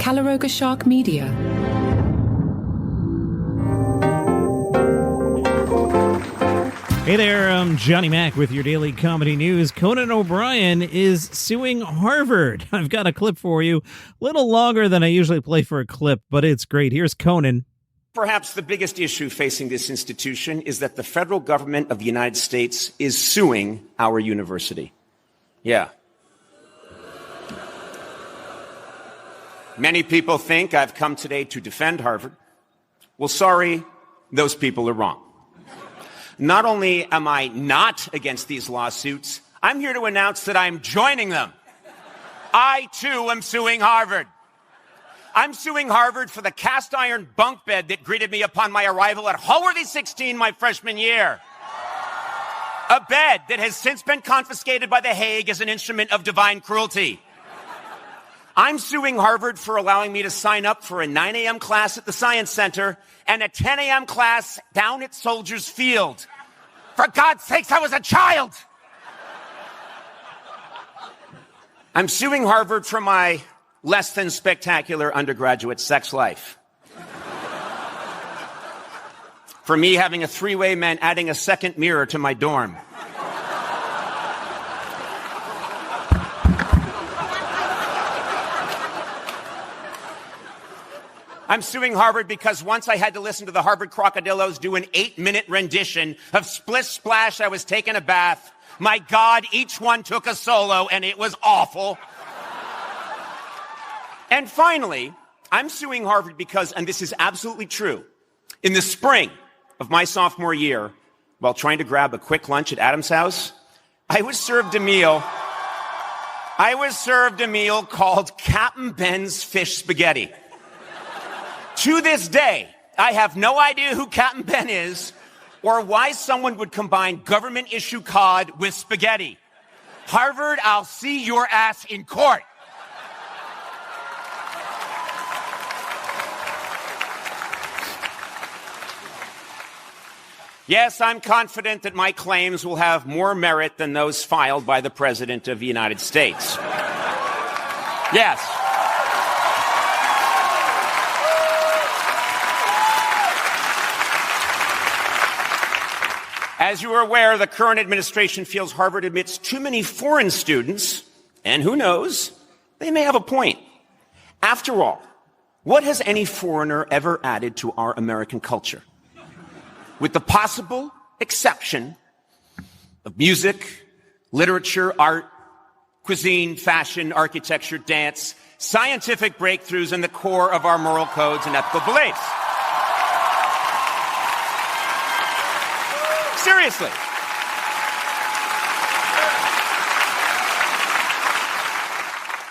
Calaroga Shark Media. Hey there, I'm Johnny Mac with your daily comedy news. Conan O'Brien is suing Harvard. I've got a clip for you, a little longer than I usually play for a clip, but it's great. Here's Conan. Perhaps the biggest issue facing this institution is that the federal government of the United States is suing our university. Yeah. Many people think I've come today to defend Harvard. Well, sorry, those people are wrong. Not only am I not against these lawsuits, I'm here to announce that I'm joining them. I, too, am suing Harvard. I'm suing Harvard for the cast iron bunk bed that greeted me upon my arrival at Hallworthy 16 my freshman year. A bed that has since been confiscated by The Hague as an instrument of divine cruelty. I'm suing Harvard for allowing me to sign up for a 9 a.m. class at the Science Center and a 10 a.m. class down at Soldiers Field. For God's sakes, I was a child! I'm suing Harvard for my less than spectacular undergraduate sex life. For me having a three-way meant adding a second mirror to my dorm. I'm suing Harvard because once I had to listen to the Harvard Crocodillos do an 8-minute rendition of Splish Splash, I Was Taking a Bath. My God, each one took a solo, and it was awful. And finally, I'm suing Harvard because, and this is absolutely true, in the spring of my sophomore year, while trying to grab a quick lunch at Adam's house, I was served a meal called Captain Ben's Fish Spaghetti. To this day, I have no idea who Captain Ben is or why someone would combine government-issue cod with spaghetti. Harvard, I'll see your ass in court. Yes, I'm confident that my claims will have more merit than those filed by the President of the United States. Yes. As you are aware, the current administration feels Harvard admits too many foreign students, and who knows, they may have a point. After all, what has any foreigner ever added to our American culture? With the possible exception of music, literature, art, cuisine, fashion, architecture, dance, scientific breakthroughs, and the core of our moral codes and ethical beliefs. Seriously.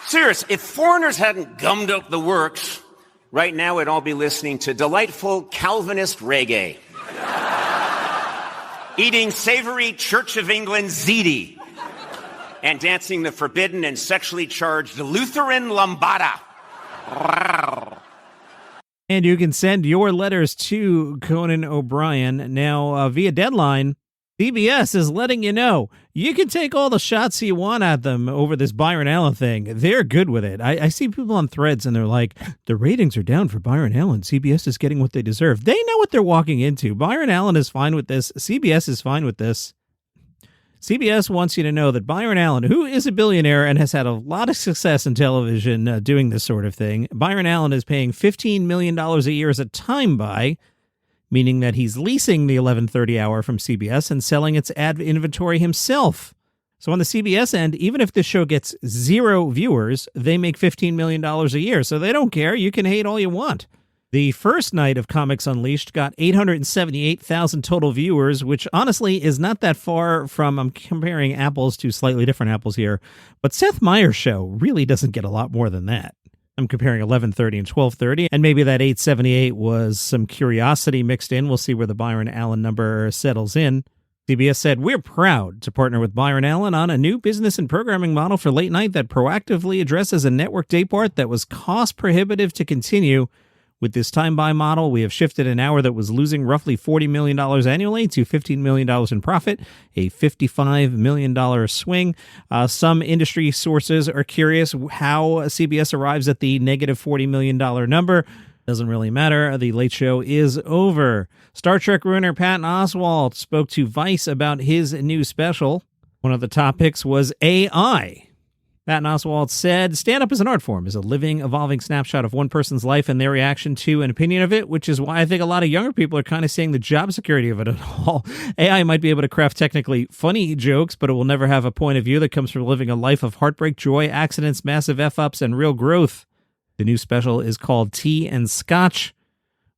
Serious. If foreigners hadn't gummed up the works, right now we'd all be listening to delightful Calvinist reggae. Eating savory Church of England ziti. And dancing the forbidden and sexually charged Lutheran lambada. And you can send your letters to Conan O'Brien. Now, via deadline, CBS is letting you know you can take all the shots you want at them over this Byron Allen thing. They're good with it. I see people on threads and they're like, the ratings are down for Byron Allen. CBS is getting what they deserve. They know what they're walking into. Byron Allen is fine with this. CBS is fine with this. CBS wants you to know that Byron Allen, who is a billionaire and has had a lot of success in television doing this sort of thing, Byron Allen is paying $15 million a year as a time buy, meaning that he's leasing the 11:30 hour from CBS and selling its ad inventory himself. So on the CBS end, even if this show gets 0 viewers, they make $15 million a year. So they don't care. You can hate all you want. The first night of Comics Unleashed got 878,000 total viewers, which honestly is not that far from, I'm comparing apples to slightly different apples here, but Seth Meyers' show really doesn't get a lot more than that. I'm comparing 11:30 and 12:30, and maybe that 878 was some curiosity mixed in. We'll see where the Byron Allen number settles in. CBS said, "We're proud to partner with Byron Allen on a new business and programming model for late night that proactively addresses a network daypart that was cost prohibitive to continue. With this time-buy model, we have shifted an hour that was losing roughly $40 million annually to $15 million in profit, a $55 million swing. Some industry sources are curious how CBS arrives at the negative $40 million number. Doesn't really matter. The Late Show is over. Star Trek ruiner Patton Oswalt spoke to Vice about his new special. One of the topics was AI. Patton Oswalt said, stand-up as an art form is a living, evolving snapshot of one person's life and their reaction to an opinion of it, which is why I think a lot of younger people are kind of seeing the job security of it at all. AI might be able to craft technically funny jokes, but it will never have a point of view that comes from living a life of heartbreak, joy, accidents, massive F-ups, and real growth. The new special is called Tea and Scotch.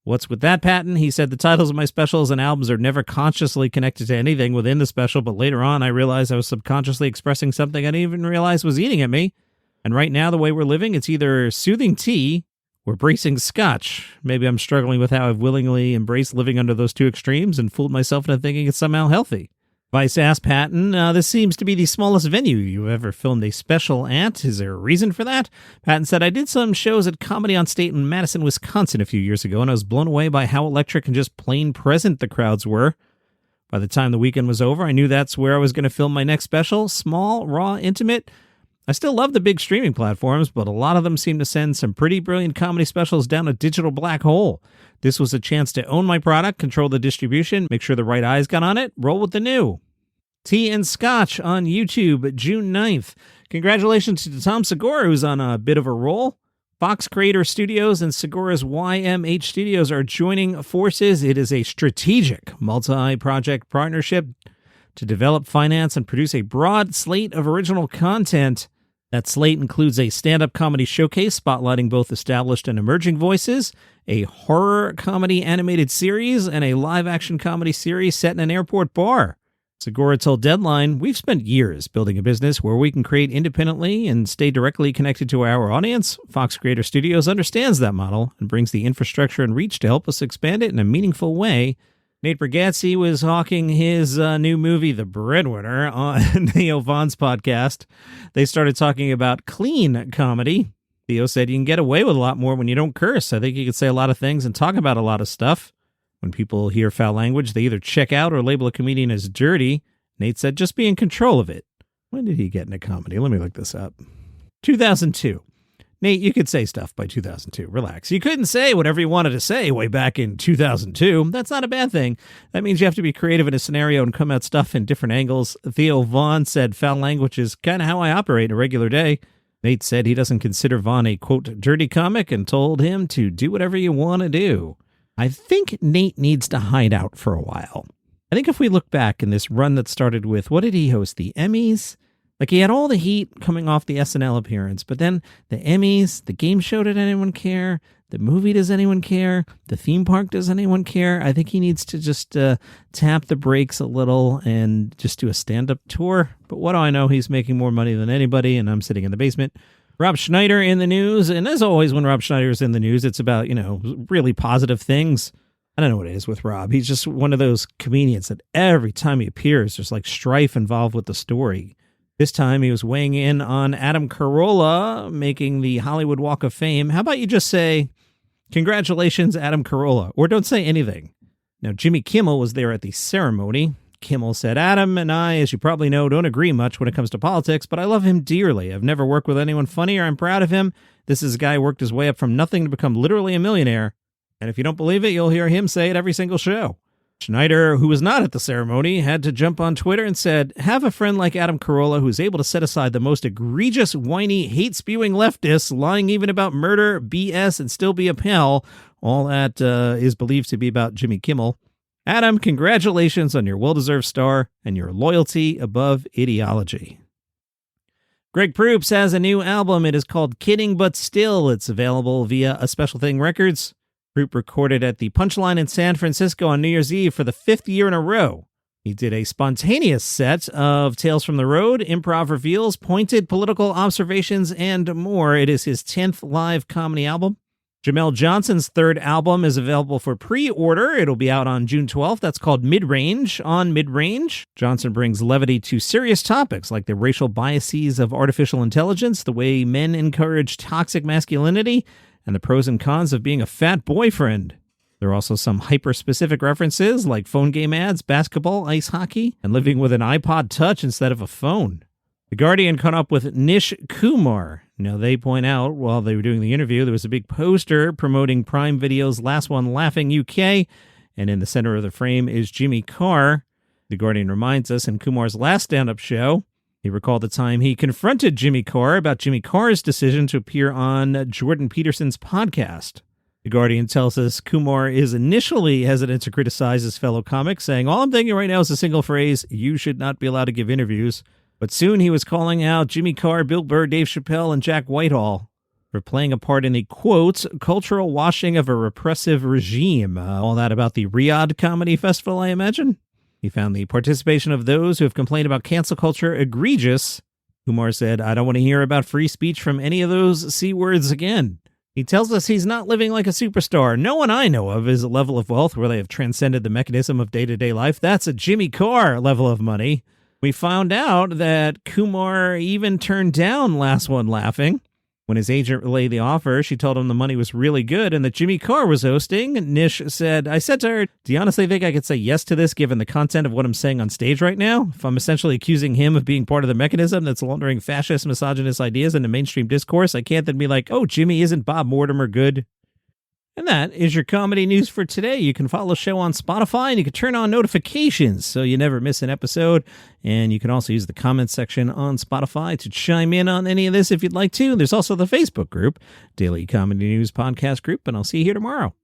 What's with that, Patton? He said, the titles of my specials and albums are never consciously connected to anything within the special, but later on I realized I was subconsciously expressing something I didn't even realize was eating at me. And right now, the way we're living, it's either soothing tea or bracing scotch. Maybe I'm struggling with how I've willingly embraced living under those two extremes and fooled myself into thinking it's somehow healthy. Vice asked Patton, this seems to be the smallest venue you've ever filmed a special at. Is there a reason for that? Patton said, I did some shows at Comedy on State in Madison, Wisconsin a few years ago, and I was blown away by how electric and just plain present the crowds were. By the time the weekend was over, I knew that's where I was going to film my next special. Small, raw, intimate. I still love the big streaming platforms, but a lot of them seem to send some pretty brilliant comedy specials down a digital black hole. This was a chance to own my product, control the distribution, make sure the right eyes got on it, roll with the new. Tea and Scotch on YouTube, June 9th. Congratulations to Tom Segura, who's on a bit of a roll. Fox Creator Studios and Segura's YMH Studios are joining forces. It is a strategic multi-project partnership to develop, finance, and produce a broad slate of original content. That slate includes a stand-up comedy showcase spotlighting both established and emerging voices, a horror comedy animated series, and a live-action comedy series set in an airport bar. Segura told Deadline, we've spent years building a business where we can create independently and stay directly connected to our audience. Fox Creator Studios understands that model and brings the infrastructure and reach to help us expand it in a meaningful way. Nate Bargatze was hawking his new movie, The Breadwinner, on Theo Von's podcast. They started talking about clean comedy. Theo said you can get away with a lot more when you don't curse. I think you can say a lot of things and talk about a lot of stuff. When people hear foul language, they either check out or label a comedian as dirty. Nate said, just be in control of it. When did he get into comedy? Let me look this up. 2002. Nate, you could say stuff by 2002. Relax. You couldn't say whatever you wanted to say way back in 2002. That's not a bad thing. That means you have to be creative in a scenario and come at stuff in different angles. Theo Von said foul language is kind of how I operate in a regular day. Nate said he doesn't consider Von a, quote, dirty comic and told him to do whatever you want to do. I think Nate needs to hide out for a while. I think if we look back in this run that started with, what did he host, the Emmys? Like, he had all the heat coming off the SNL appearance, but then the Emmys, the game show, did anyone care? The movie, does anyone care? The theme park, does anyone care? I think he needs to just tap the brakes a little and just do a stand-up tour. But what do I know? He's making more money than anybody, and I'm sitting in the basement. Rob Schneider in the news, and as always, when Rob Schneider is in the news, it's about, really positive things. I don't know what it is with Rob. He's just one of those comedians that every time he appears, there's like strife involved with the story. This time he was weighing in on Adam Carolla making the Hollywood Walk of Fame. How about you just say, congratulations, Adam Carolla, or don't say anything. Now, Jimmy Kimmel was there at the ceremony. Kimmel said, Adam and I, as you probably know, don't agree much when it comes to politics, but I love him dearly. I've never worked with anyone funnier. I'm proud of him. This is a guy who worked his way up from nothing to become literally a millionaire. And if you don't believe it, you'll hear him say it every single show. Schneider, who was not at the ceremony, had to jump on Twitter and said, have a friend like Adam Carolla who's able to set aside the most egregious, whiny, hate-spewing leftists, lying even about murder, BS, and still be a pal. All that is believed to be about Jimmy Kimmel. Adam, congratulations on your well-deserved star and your loyalty above ideology. Greg Proops has a new album. It is called Kidding But Still. It's available via A Special Thing Records. Proop recorded at the Punchline in San Francisco on New Year's Eve for the 5th year in a row. He did a spontaneous set of Tales from the Road, improv reveals, pointed political observations, and more. It is his 10th live comedy album. Jamel Johnson's third album is available for pre-order. It'll be out on June 12th. That's called Mid-Range. On Mid-Range, Johnson brings levity to serious topics like the racial biases of artificial intelligence, the way men encourage toxic masculinity, and the pros and cons of being a fat boyfriend. There are also some hyper-specific references like phone game ads, basketball, ice hockey, and living with an iPod Touch instead of a phone. The Guardian caught up with Nish Kumar. Now, they point out, while they were doing the interview, there was a big poster promoting Prime Video's Last One Laughing UK, and in the center of the frame is Jimmy Carr. The Guardian reminds us in Kumar's last stand-up show, he recalled the time he confronted Jimmy Carr about Jimmy Carr's decision to appear on Jordan Peterson's podcast. The Guardian tells us Kumar is initially hesitant to criticize his fellow comics, saying, "All I'm thinking right now is a single phrase, you should not be allowed to give interviews." But soon he was calling out Jimmy Carr, Bill Burr, Dave Chappelle, and Jack Whitehall for playing a part in the, quote, cultural washing of a repressive regime. All that about the Riyadh Comedy Festival, I imagine? He found the participation of those who have complained about cancel culture egregious. Kumar said, "I don't want to hear about free speech from any of those C words again." He tells us he's not living like a superstar. No one I know of is a level of wealth where they have transcended the mechanism of day-to-day life. That's a Jimmy Carr level of money. We found out that Kumar even turned down Last One Laughing. When his agent relayed the offer, she told him the money was really good and that Jimmy Carr was hosting. Nish said, "I said to her, do you honestly think I could say yes to this given the content of what I'm saying on stage right now? If I'm essentially accusing him of being part of the mechanism that's laundering fascist, misogynist ideas into mainstream discourse, I can't then be like, oh, Jimmy, isn't Bob Mortimer good?" And that is your comedy news for today. You can follow the show on Spotify, and you can turn on notifications so you never miss an episode. And you can also use the comments section on Spotify to chime in on any of this if you'd like to. There's also the Facebook group, Daily Comedy News Podcast Group, and I'll see you here tomorrow.